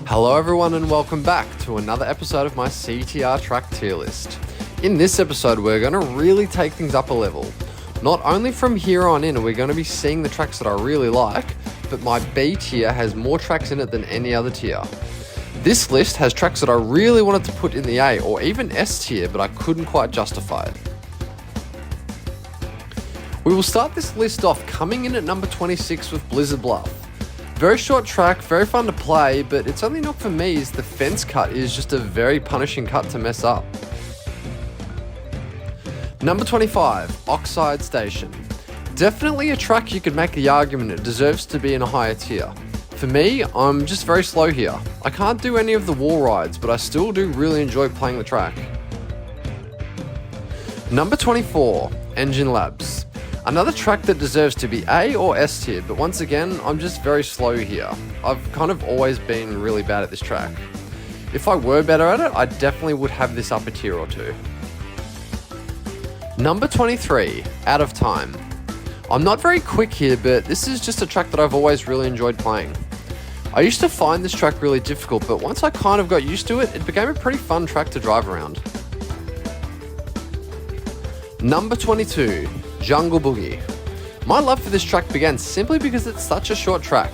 Hello everyone and welcome back to another episode of my CTR track tier list. In this episode we're going to really take things up a level. Not only from here on in are we going to be seeing the tracks that I really like, but my B tier has more tracks in it than any other tier. This list has tracks that I really wanted to put in the A or even S tier, but I couldn't quite justify it. We will start this list off coming in at number 26 with Blizzard Bluff. Very short track, very fun to play, but it's only not for me as the fence cut is just a very punishing cut to mess up. Number 25, Oxide Station. Definitely a track you could make the argument it deserves to be in a higher tier. For me, I'm just very slow here. I can't do any of the wall rides, but I still do really enjoy playing the track. Number 24, Engine Labs. Another track that deserves to be A or S tier, but once again, I'm just very slow here. I've kind of always been really bad at this track. If I were better at it, I definitely would have this up a tier or two. Number 23, Out of Time. I'm not very quick here, but this is just a track that I've always really enjoyed playing. I used to find this track really difficult, but once I kind of got used to it, it became a pretty fun track to drive around. Number 22, Jungle Boogie. My love for this track began simply because it's such a short track.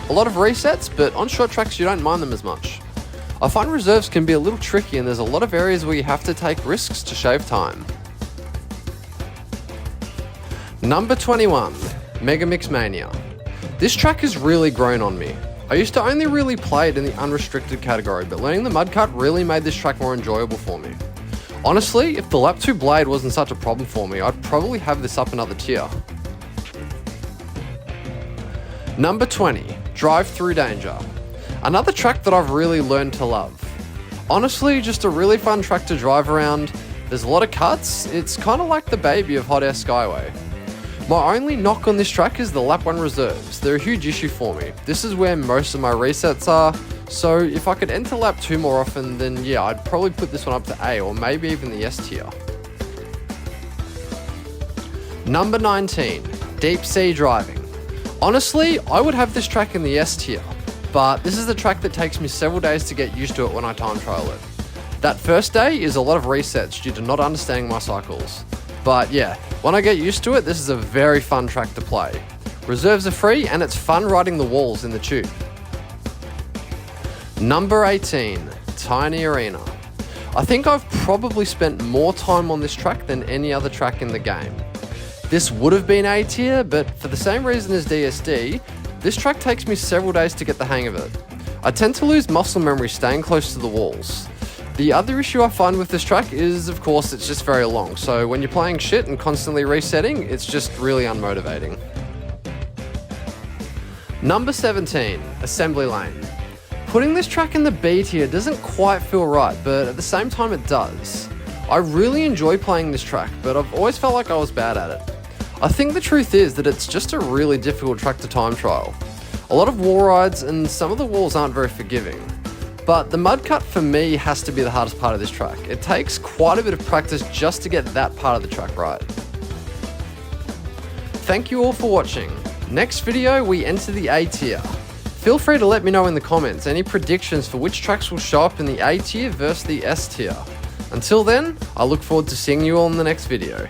A lot of resets, but on short tracks you don't mind them as much. I find reserves can be a little tricky and there's a lot of areas where you have to take risks to shave time. Number 21, Mega Mix Mania. This track has really grown on me. I used to only really play it in the unrestricted category, but learning the mud cut really made this track more enjoyable for me. Honestly, if the lap 2 blade wasn't such a problem for me, I'd probably have this up another tier. Number 20, Drive Through Danger. Another track that I've really learned to love. Honestly, just a really fun track to drive around. There's a lot of cuts. It's kind of like the baby of Hot Air Skyway. My only knock on this track is the lap 1 reserves. They're a huge issue for me. This is where most of my resets are. So if I could enter lap 2 more often, then yeah, I'd probably put this one up to A or maybe even the S tier. Number 19, Deep Sea Driving. Honestly, I would have this track in the S tier, but this is the track that takes me several days to get used to it when I time trial it. That first day is a lot of resets due to not understanding my cycles. But yeah, when I get used to it, this is a very fun track to play. Reserves are free and it's fun riding the walls in the tube. Number 18, Tiny Arena. I think I've probably spent more time on this track than any other track in the game. This would have been A tier, but for the same reason as DSD, this track takes me several days to get the hang of it. I tend to lose muscle memory staying close to the walls. The other issue I find with this track is, of course, it's just very long, so when you're playing shit and constantly resetting, it's just really unmotivating. Number 17, Assembly Lane. Putting this track in the B tier doesn't quite feel right, but at the same time it does. I really enjoy playing this track, but I've always felt like I was bad at it. I think the truth is that it's just a really difficult track to time trial. A lot of wall rides and some of the walls aren't very forgiving. But the mud cut for me has to be the hardest part of this track. It takes quite a bit of practice just to get that part of the track right. Thank you all for watching. Next video we enter the A tier. Feel free to let me know in the comments any predictions for which tracks will show up in the A tier versus the S tier. Until then, I look forward to seeing you all in the next video.